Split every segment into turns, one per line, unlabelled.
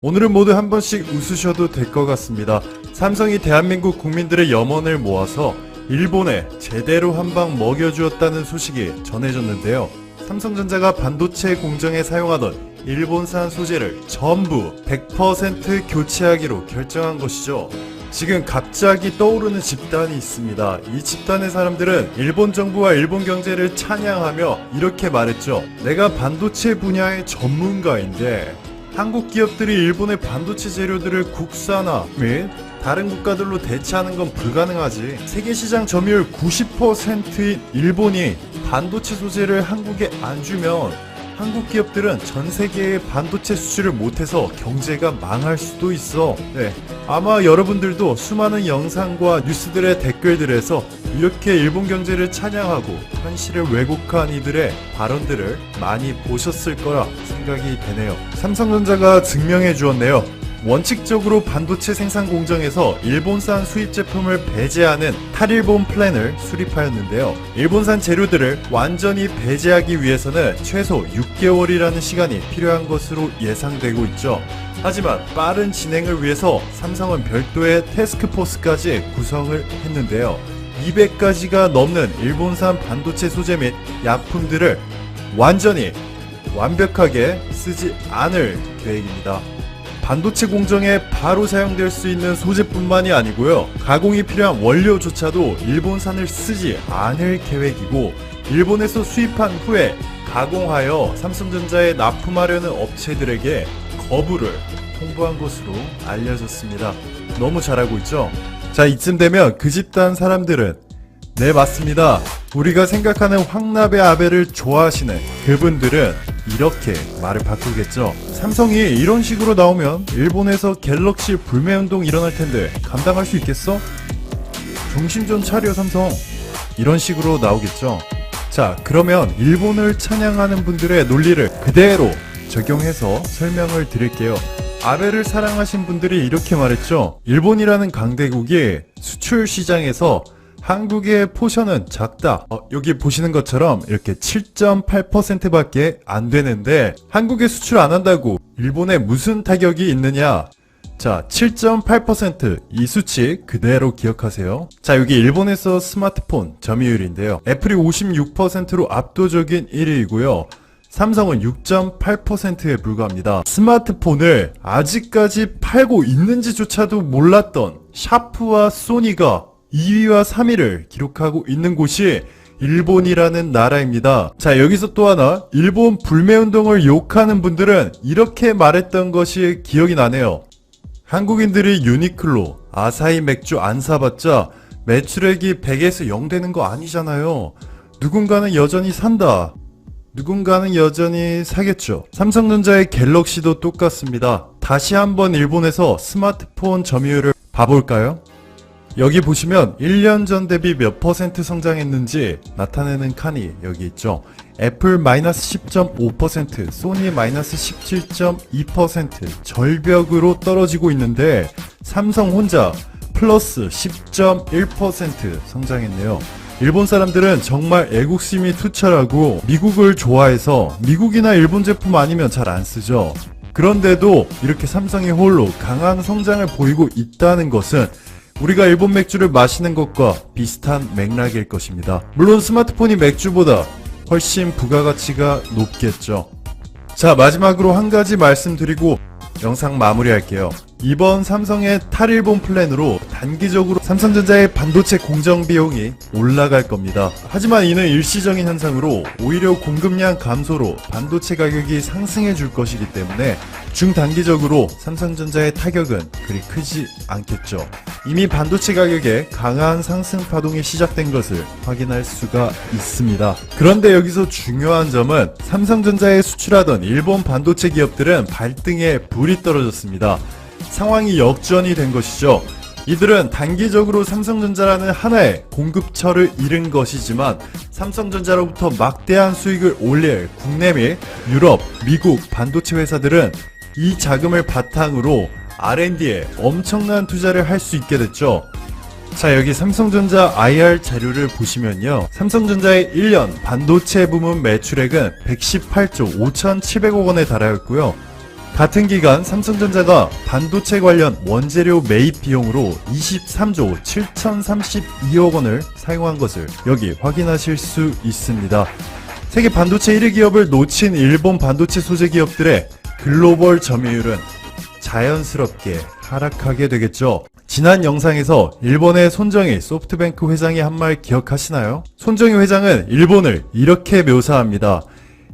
오늘은 모두 한 번씩 웃으셔도 될 것 같습니다. 삼성이 대한민국 국민들의 염원을 모아서 일본에 제대로 한 방 먹여주었다는 소식이 전해졌는데요. 삼성전자가 반도체 공정에 사용하던 일본산 소재를 전부 100% 교체하기로 결정한 것이죠. 지금 갑자기 떠오르는 집단이 있습니다. 이 집단의 사람들은 일본 정부와 일본 경제를 찬양하며 이렇게 말했죠. 내가 반도체 분야의 전문가인데 한국 기업들이 일본의 반도체 재료들을 국산화 및 다른 국가들로 대체하는 건 불가능하지. 세계시장 점유율 90%인 일본이 반도체 소재를 한국에 안 주면 한국 기업들은 전 세계에 반도체 수출을 못해서 경제가 망할 수도 있어. 네, 아마 여러분들도 수많은 영상과 뉴스들의 댓글들에서 이렇게 일본 경제를 찬양하고 현실을 왜곡한 이들의 발언들을 많이 보셨을 거라 생각이 되네요. 삼성전자가 증명해 주었네요. 원칙적으로 반도체 생산 공정에서 일본산 수입 제품을 배제하는 탈일본 플랜을 수립하였는데요. 일본산 재료들을 완전히 배제하기 위해서는 최소 6개월이라는 시간이 필요한 것으로 예상되고 있죠. 하지만 빠른 진행을 위해서 삼성은 별도의 태스크포스까지 구성을 했는데요. 200가지가 넘는 일본산 반도체 소재 및 약품들을 완벽하게 쓰지 않을 계획입니다. 반도체 공정에 바로 사용될 수 있는 소재뿐만이 아니고요. 가공이 필요한 원료조차도 일본산을 쓰지 않을 계획이고, 일본에서 수입한 후에 가공하여 삼성전자에 납품하려는 업체들에게 거부를 통보한 것으로 알려졌습니다. 너무 잘하고 있죠? 자, 이쯤 되면 그 집단 사람들은 네, 맞습니다. 우리가 생각하는 황나베 아베를 좋아하시는 그분들은 이렇게 말을 바꾸겠죠. 삼성이 이런 식으로 나오면 일본에서 갤럭시 불매운동 일어날 텐데 감당할 수 있겠어? 정신 좀 차려 삼성. 이런 식으로 나오겠죠. 자, 그러면 일본을 찬양하는 분들의 논리를 그대로 적용해서 설명을 드릴게요. 아베를 사랑하신 분들이 이렇게 말했죠. 일본이라는 강대국이 수출 시장에서 한국의 포션은 작다. 여기 보시는 것처럼 이렇게 7.8%밖에 안 되는데 한국에 수출 안 한다고 일본에 무슨 타격이 있느냐? 자, 7.8% 이 수치 그대로 기억하세요. 자, 여기 일본에서 스마트폰 점유율인데요. 애플이 56%로 압도적인 1위이고요. 삼성은 6.8%에 불과합니다. 스마트폰을 아직까지 팔고 있는지조차도 몰랐던 샤프와 소니가 2위와 3위를 기록하고 있는 곳이 일본이라는 나라입니다. 자, 여기서 또 하나, 일본 불매운동을 욕하는 분들은 이렇게 말했던 것이 기억이 나네요. 한국인들이 유니클로, 아사히 맥주 안 사봤자 매출액이 100에서 0 되는 거 아니잖아요. 누군가는 여전히 산다. 누군가는 여전히 사겠죠. 삼성전자의 갤럭시도 똑같습니다. 다시 한번 일본에서 스마트폰 점유율을 봐볼까요? 여기 보시면 1년 전 대비 몇 % 성장했는지 나타내는 칸이 여기 있죠. 애플 마이너스 10.5%, 소니 마이너스 17.2% 절벽으로 떨어지고 있는데 삼성 혼자 플러스 10.1% 성장했네요. 일본 사람들은 정말 애국심이 투철하고 미국을 좋아해서 미국이나 일본 제품 아니면 잘 안 쓰죠. 그런데도 이렇게 삼성이 홀로 강한 성장을 보이고 있다는 것은 우리가 일본 맥주를 마시는 것과 비슷한 맥락일 것입니다. 물론 스마트폰이 맥주보다 훨씬 부가가치가 높겠죠. 자, 마지막으로 한 가지 말씀드리고 영상 마무리할게요. 이번 삼성의 탈일본 플랜으로 단기적으로 삼성전자의 반도체 공정 비용이 올라갈 겁니다. 하지만 이는 일시적인 현상으로 오히려 공급량 감소로 반도체 가격이 상승해 줄 것이기 때문에 중단기적으로 삼성전자의 타격은 그리 크지 않겠죠. 이미 반도체 가격에 강한 상승 파동이 시작된 것을 확인할 수가 있습니다. 그런데 여기서 중요한 점은 삼성전자에 수출하던 일본 반도체 기업들은 발등에 불이 떨어졌습니다. 상황이 역전이 된 것이죠. 이들은 단기적으로 삼성전자라는 하나의 공급처를 잃은 것이지만 삼성전자로부터 막대한 수익을 올릴 국내 및 유럽, 미국 반도체 회사들은 이 자금을 바탕으로 R&D에 엄청난 투자를 할 수 있게 됐죠. 자, 여기 삼성전자 IR 자료를 보시면요. 삼성전자의 1년 반도체 부문 매출액은 118조 5,700억 원에 달하였고요. 같은 기간 삼성전자가 반도체 관련 원재료 매입 비용으로 23조 7,032억 원을 사용한 것을 여기 확인하실 수 있습니다. 세계 반도체 1위 기업을 놓친 일본 반도체 소재 기업들의 글로벌 점유율은 자연스럽게 하락하게 되겠죠. 지난 영상에서 일본의 손정희 소프트뱅크 회장이 한 말 기억하시나요? 손정희 회장은 일본을 이렇게 묘사합니다.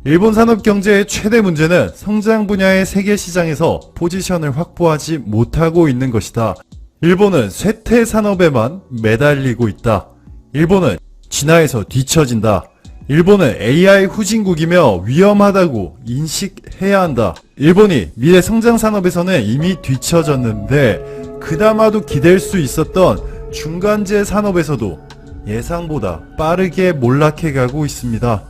일본 산업 경제의 최대 문제는 성장 분야의 세계 시장에서 포지션을 확보하지 못하고 있는 것이다. 일본은 쇠퇴 산업에만 매달리고 있다. 일본은 진화에서 뒤처진다. 일본은 AI 후진국이며 위험하다고 인식해야 한다. 일본이 미래 성장 산업에서는 이미 뒤처졌는데 그나마도 기댈 수 있었던 중간재 산업에서도 예상보다 빠르게 몰락해가고 있습니다.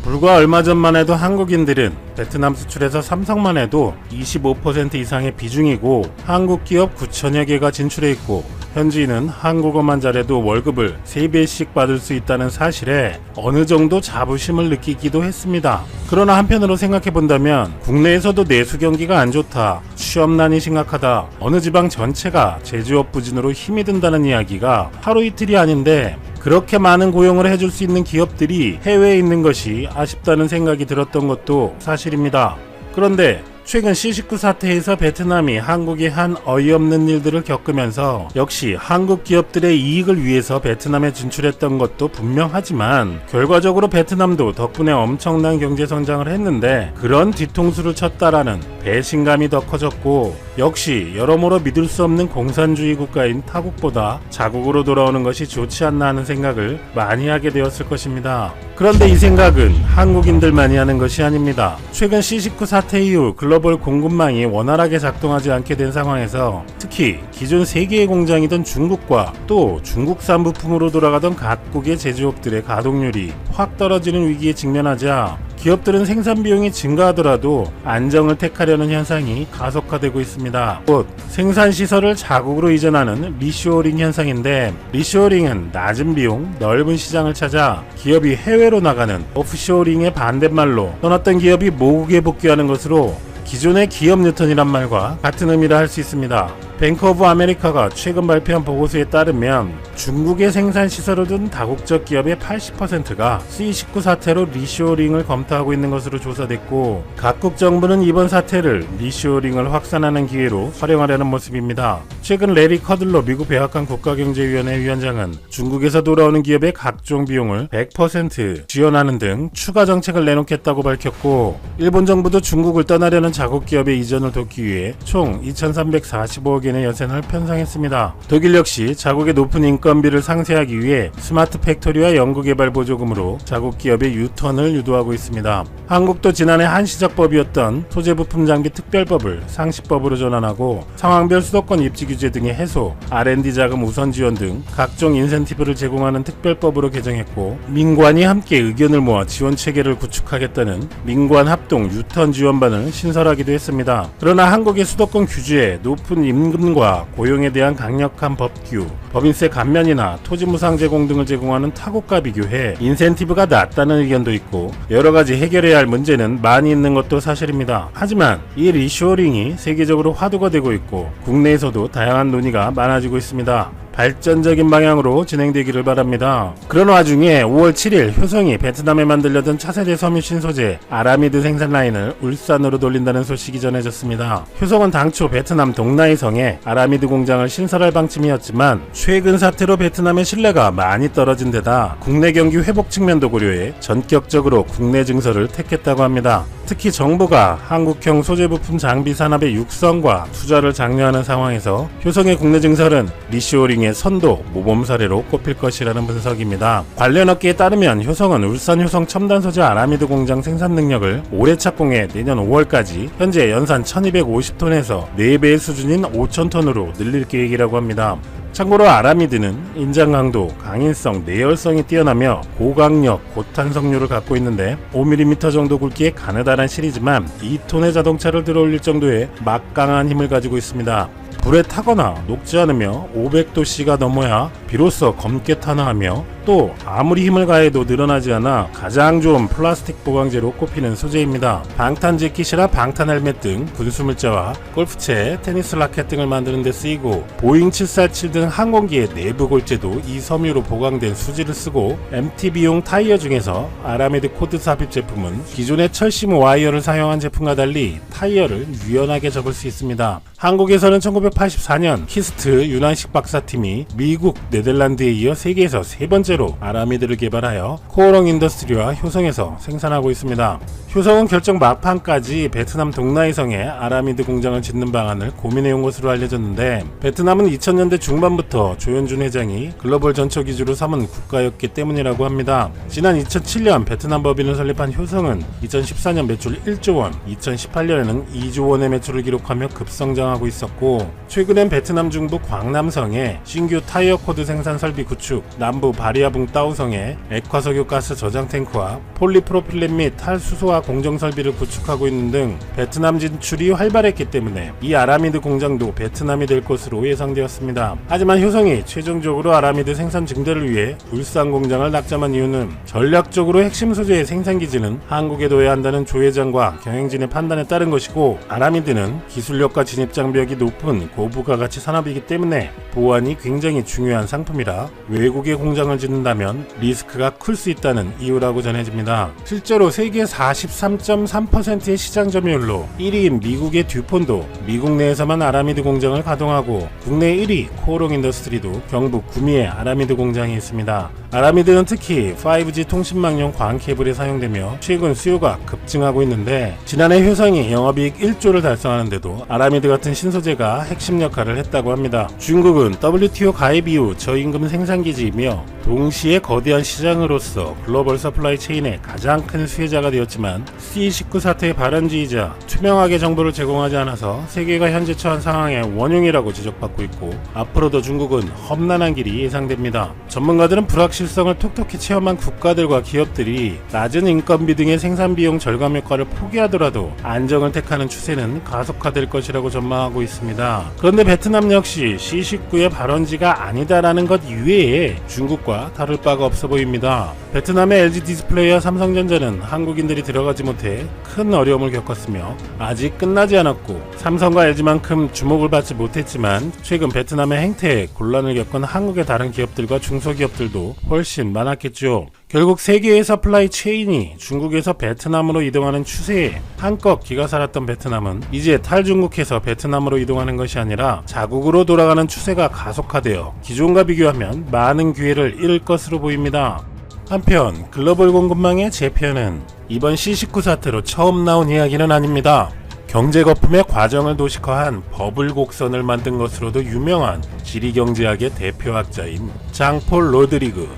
불과 얼마 전만 해도 한국인들은 베트남 수출에서 삼성만 해도 25% 이상의 비중이고 한국 기업 9천여 개가 진출해 있고 현지인은 한국어만 잘해도 월급을 3배씩 받을 수 있다는 사실에 어느 정도 자부심을 느끼기도 했습니다. 그러나 한편으로 생각해본다면 국내에서도 내수 경기가 안 좋다, 취업난이 심각하다, 어느 지방 전체가 제조업 부진으로 힘이 든다는 이야기가 하루 이틀이 아닌데 그렇게 많은 고용을 해줄 수 있는 기업들이 해외에 있는 것이 아쉽다는 생각이 들었던 것도 사실입니다. 그런데 최근 C19 사태에서 베트남이 한국에 한 어이없는 일들을 겪으면서 역시 한국 기업들의 이익을 위해서 베트남에 진출했던 것도 분명하지만 결과적으로 베트남도 덕분에 엄청난 경제 성장을 했는데 그런 뒤통수를 쳤다라는 배신감이 더 커졌고 역시 여러모로 믿을 수 없는 공산주의 국가인 타국보다 자국으로 돌아오는 것이 좋지 않나 하는 생각을 많이 하게 되었을 것입니다. 그런데 이 생각은 한국인들만이 하는 것이 아닙니다. 최근 C19 사태 이후 글로벌 공급망이 원활하게 작동하지 않게 된 상황에서 특히 기존 3개의 공장이던 중국과 또 중국산 부품으로 돌아가던 각국의 제조업들의 가동률이 확 떨어지는 위기에 직면하자 기업들은 생산 비용이 증가하더라도 안정을 택하려는 현상이 가속화되고 있습니다. 곧 생산 시설을 자국으로 이전하는 리쇼어링 현상인데 리쇼어링은 낮은 비용, 넓은 시장을 찾아 기업이 해외로 나가는 오프쇼어링의 반대말로 떠났던 기업이 모국에 복귀하는 것으로 기존의 기업 뉴턴이란 말과 같은 의미라 할 수 있습니다. 뱅크 오브 아메리카가 최근 발표한 보고서에 따르면 중국의 생산 시설을 둔 다국적 기업의 80%가 C19 사태로 리쇼어링을 검토하고 있는 것으로 조사됐고 각국 정부는 이번 사태를 리쇼어링을 확산하는 기회로 활용하려는 모습입니다. 최근 레리 커들러 미국 백악관 국가경제위원회 위원장은 중국에서 돌아오는 기업의 각종 비용을 100% 지원하는 등 추가 정책을 내놓겠다고 밝혔고 일본 정부도 중국을 떠나려는 자국 기업의 이전을 돕기 위해 총 2,345억 엔의 예산을 편성했습니다. 독일 역시 자국의 높은 인건비를 상쇄하기 위해 스마트 팩토리와 연구개발 보조금으로 자국 기업의 유턴을 유도하고 있습니다. 한국도 지난해 한시적법이었던 소재부품 장비 특별법을 상시법으로 전환하고 상황별 수도권 입지 규제 등의 해소, R&D 자금 우선 지원 등 각종 인센티브를 제공하는 특별법으로 개정했고 민관이 함께 의견을 모아 지원 체계를 구축하겠다는 민관 합동 유턴 지원반을 신설하기도 했습니다. 그러나 한국의 수도권 규제에 높은 임금과 고용에 대한 강력한 법규, 법인세 감면이나 토지무상 제공 등을 제공하는 타국과 비교해 인센티브가 낮다는 의견도 있고 여러가지 해결해야 할 문제는 많이 있는 것도 사실입니다. 하지만 이 리쇼어링이 세계적으로 화두가 되고 있고 국내에서도 다양한 논의가 많아지고 있습니다. 발전적인 방향으로 진행되기를 바랍니다. 그런 와중에 5월 7일 효성이 베트남에 만들려던 차세대 섬유 신소재 아라미드 생산 라인을 울산으로 돌린다는 소식이 전해졌습니다. 효성은 당초 베트남 동나이성에 아라미드 공장을 신설할 방침이었지만 최근 사태로 베트남의 신뢰가 많이 떨어진 데다 국내 경기 회복 측면도 고려해 전격적으로 국내 증설을 택했다고 합니다. 특히 정부가 한국형 소재부품 장비 산업의 육성과 투자를 장려하는 상황에서 효성의 국내 증설은 리쇼어링의 선도 모범 사례로 꼽힐 것이라는 분석입니다. 관련 업계에 따르면 효성은 울산 효성 첨단 소재 아라미드 공장 생산 능력을 올해 착공해 내년 5월까지 현재 연산 1250톤에서 4배의 수준인 5000톤으로 늘릴 계획이라고 합니다. 참고로 아라미드는 인장 강도, 강인성, 내열성이 뛰어나며 고강력, 고탄성률을 갖고 있는데 5mm 정도 굵기의 가느다란 실이지만 2톤의 자동차를 들어올릴 정도의 막강한 힘을 가지고 있습니다. 불에 타거나 녹지 않으며 500도씨가 넘어야 비로소 검게 탄화하며 또 아무리 힘을 가해도 늘어나지 않아 가장 좋은 플라스틱 보강제로 꼽히는 소재입니다. 방탄 재킷이나 방탄 헬멧 등 분수물자와 골프채, 테니스 라켓 등을 만드는 데 쓰이고 보잉 747 등 항공기의 내부 골재도 이 섬유로 보강된 수지를 쓰고 MTB용 타이어 중에서 아라미드 코드 삽입 제품은 기존의 철심 와이어를 사용한 제품과 달리 타이어를 유연하게 접을 수 있습니다. 한국에서는 1984년 키스트 윤환식 박사팀이 미국, 네덜란드에 이어 세계에서 세 번째로 아라미드를 개발하여 코오롱 인더스트리와 효성에서 생산하고 있습니다. 효성은 결정 막판까지 베트남 동나이성에 아라미드 공장을 짓는 방안을 고민해온 것으로 알려졌는데 베트남은 2000년대 중반부터 조현준 회장이 글로벌 전처 기주로 삼은 국가였기 때문이라고 합니다. 지난 2007년 베트남 법인을 설립한 효성은 2014년 매출 1조 원, 2018년에는 2조 원의 매출을 기록하며 급성장하고 있었고 최근엔 베트남 중부 광남성에 신규 타이어 코드 생산 설비 구축, 남부 바리아붕 따우성에 액화석유 가스 저장 탱크와 폴리프로필렌 및 탈수소화 공정 설비를 구축하고 있는 등 베트남 진출이 활발했기 때문에 이 아라미드 공장도 베트남이 될 것으로 예상되었습니다. 하지만 효성이 최종적으로 아라미드 생산 증대를 위해 울산 공장을 낙점한 이유는 전략적으로 핵심 소재의 생산 기지는 한국에 둬야 한다는 조 회장과 경영진의 판단에 따른 것이고 아라미드는 기술력과 진입 장벽이 높은 고부가가치 산업이기 때문에 보안이 굉장히 중요한 상품이라 외국에 공장을 짓는다면 리스크가 클 수 있다는 이유라고 전해집니다. 실제로 세계 43.3%의 시장 점유율로 1위인 미국의 듀폰도 미국 내에서만 아라미드 공장을 가동하고 국내 1위 코오롱 인더스트리도 경북 구미에 아라미드 공장이 있습니다. 아라미드는 특히 5G 통신망용 광 케이블에 사용되며 최근 수요가 급증하고 있는데 지난해 효성이 영업이익 1조를 달성하는데도 아라미드 같은 신소재가 핵심 역할을 했다고 합니다. 중국은 WTO 가입 이후 저임금 생산기지이며 동시에 거대한 시장으로서 글로벌 서플라이 체인의 가장 큰 수혜자가 되었지만 C19 사태의 발언지이자 투명하게 정보를 제공하지 않아서 세계가 현재 처한 상황의 원흉이라고 지적받고 있고 앞으로도 중국은 험난한 길이 예상됩니다. 전문가들은 불확실성을 톡톡히 체험한 국가들과 기업들이 낮은 인건비 등의 생산비용 절감 효과를 포기하더라도 안정을 택하는 추세는 가속화될 것이라고 전망하고 있습니다. 그런데 베트남 역시 C19의 발원지가 아니다라는 것 이외에 중국과 다를 바가 없어 보입니다. 베트남의 LG 디스플레이와 삼성전자는 한국인들이 들어가지 못해 큰 어려움을 겪었으며 아직 끝나지 않았고 삼성과 LG만큼 주목을 받지 못했지만 최근 베트남의 행태에 곤란을 겪은 한국의 다른 기업들과 중소기업들도 훨씬 많았겠죠. 결국 세계의 서플라이 체인이 중국에서 베트남으로 이동하는 추세에 한껏 기가 살았던 베트남은 이제 탈중국해서 베트남으로 이동하는 것이 아니라 자국으로 돌아가는 추세가 가속화되어 기존과 비교하면 많은 기회를 잃을 것으로 보입니다. 한편 글로벌 공급망의 재편은 이번 C19 사태로 처음 나온 이야기는 아닙니다. 경제거품의 과정을 도식화한 버블 곡선을 만든 것으로도 유명한 지리경제학의 대표학자인 장폴 로드리그,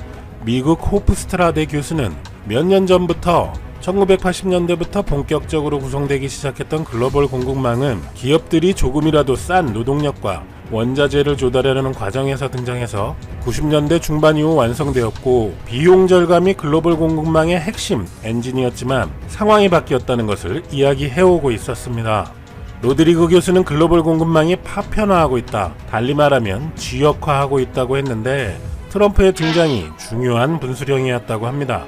미국 호프스트라데 교수는 몇 년 전부터 1980년대부터 본격적으로 구성되기 시작했던 글로벌 공급망은 기업들이 조금이라도 싼 노동력과 원자재를 조달하려는 과정에서 등장해서 90년대 중반 이후 완성되었고 비용 절감이 글로벌 공급망의 핵심 엔진이었지만 상황이 바뀌었다는 것을 이야기해오고 있었습니다. 로드리그 교수는 글로벌 공급망이 파편화하고 있다, 달리 말하면 지역화하고 있다고 했는데 트럼프의 등장이 중요한 분수령이었다고 합니다.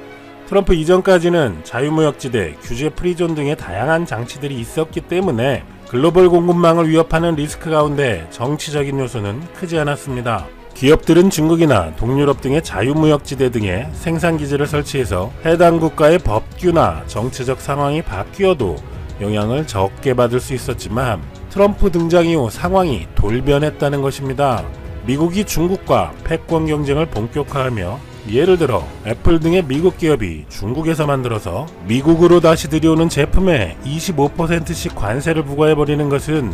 트럼프 이전까지는 자유무역지대, 규제 프리존 등의 다양한 장치들이 있었기 때문에 글로벌 공급망을 위협하는 리스크 가운데 정치적인 요소는 크지 않았습니다. 기업들은 중국이나 동유럽 등의 자유무역지대 등에 생산기지를 설치해서 해당 국가의 법규나 정치적 상황이 바뀌어도 영향을 적게 받을 수 있었지만 트럼프 등장 이후 상황이 돌변했다는 것입니다. 미국이 중국과 패권 경쟁을 본격화하며 예를 들어 애플 등의 미국 기업이 중국에서 만들어서 미국으로 다시 들여오는 제품에 25%씩 관세를 부과해버리는 것은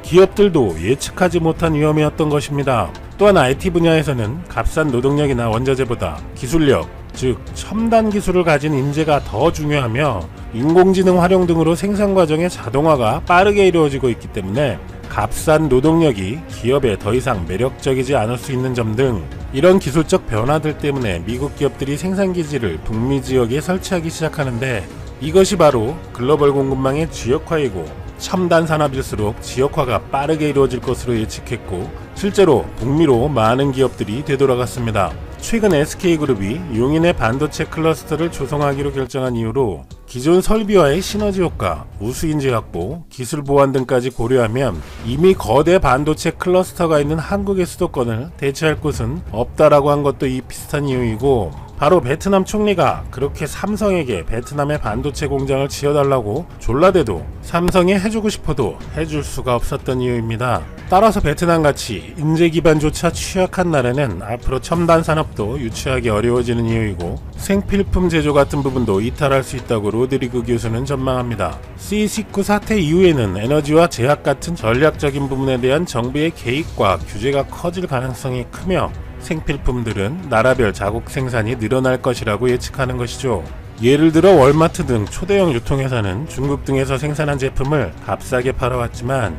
기업들도 예측하지 못한 위험이었던 것입니다. 또한 IT 분야에서는 값싼 노동력이나 원자재보다 기술력, 즉 첨단 기술을 가진 인재가 더 중요하며 인공지능 활용 등으로 생산 과정의 자동화가 빠르게 이루어지고 있기 때문에 값싼 노동력이 기업에 더 이상 매력적이지 않을 수 있는 점 등 이런 기술적 변화들 때문에 미국 기업들이 생산기지를 북미 지역에 설치하기 시작하는데 이것이 바로 글로벌 공급망의 지역화이고 첨단 산업일수록 지역화가 빠르게 이루어질 것으로 예측했고 실제로 북미로 많은 기업들이 되돌아갔습니다. 최근 SK그룹이 용인의 반도체 클러스터를 조성하기로 결정한 이유로 기존 설비와의 시너지 효과, 우수인재 확보, 기술 보완 등까지 고려하면 이미 거대 반도체 클러스터가 있는 한국의 수도권을 대체할 곳은 없다라고 한 것도 이 비슷한 이유이고, 바로 베트남 총리가 그렇게 삼성에게 베트남의 반도체 공장을 지어달라고 졸라대도 삼성이 해주고 싶어도 해줄 수가 없었던 이유입니다. 따라서 베트남같이 인재 기반조차 취약한 나라는 앞으로 첨단 산업도 유치하기 어려워지는 이유이고, 생필품 제조 같은 부분도 이탈할 수 있다고 로드리그 교수는 전망합니다. C19 사태 이후에는 에너지와 제약 같은 전략적인 부분에 대한 정부의 개입과 규제가 커질 가능성이 크며, 생필품들은 나라별 자국 생산이 늘어날 것이라고 예측하는 것이죠. 예를 들어 월마트 등 초대형 유통회사는 중국 등에서 생산한 제품을 값싸게 팔아왔지만,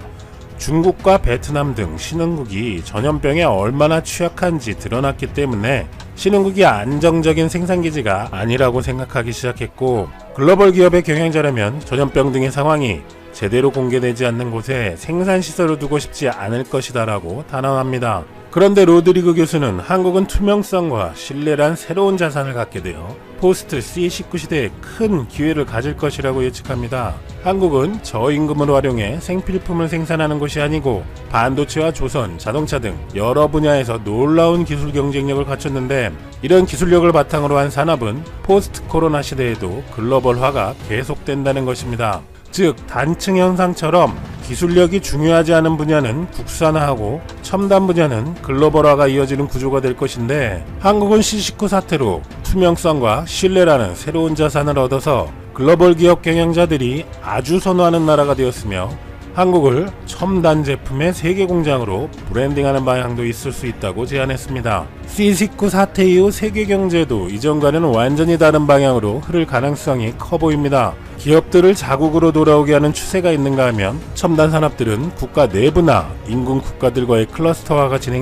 중국과 베트남 등 신흥국이 전염병에 얼마나 취약한지 드러났기 때문에 신흥국이 안정적인 생산기지가 아니라고 생각하기 시작했고, 글로벌 기업의 경영자라면 전염병 등의 상황이 제대로 공개되지 않는 곳에 생산시설을 두고 싶지 않을 것이다 라고 단언합니다. 그런데 로드리그 교수는 한국은 투명성과 신뢰란 새로운 자산을 갖게 되어 포스트 C19 시대에 큰 기회를 가질 것이라고 예측합니다. 한국은 저임금을 활용해 생필품을 생산하는 것이 아니고 반도체와 조선, 자동차 등 여러 분야에서 놀라운 기술 경쟁력을 갖췄는데, 이런 기술력을 바탕으로 한 산업은 포스트 코로나 시대에도 글로벌화가 계속된다는 것입니다. 즉, 단층 현상처럼 기술력이 중요하지 않은 분야는 국산화하고 첨단 분야는 글로벌화가 이어지는 구조가 될 것인데, 한국은 C19 사태로 투명성과 신뢰라는 새로운 자산을 얻어서 글로벌 기업 경영자들이 아주 선호하는 나라가 되었으며, 한국을 첨단 제품의 세계 공장으로 브랜딩하는 방향도 있을 수 있다고 제안했습니다. C19 사태 이후 세계 경제도 이전과는 완전히 다른 방향으로 흐를 가능성이 커 보입니다. 기업들을 자국으로 돌아오게 하는 추세가 있는가 하면 첨단 산업들은 국가 내부나 인근 국가들과의 클러스터화가 진행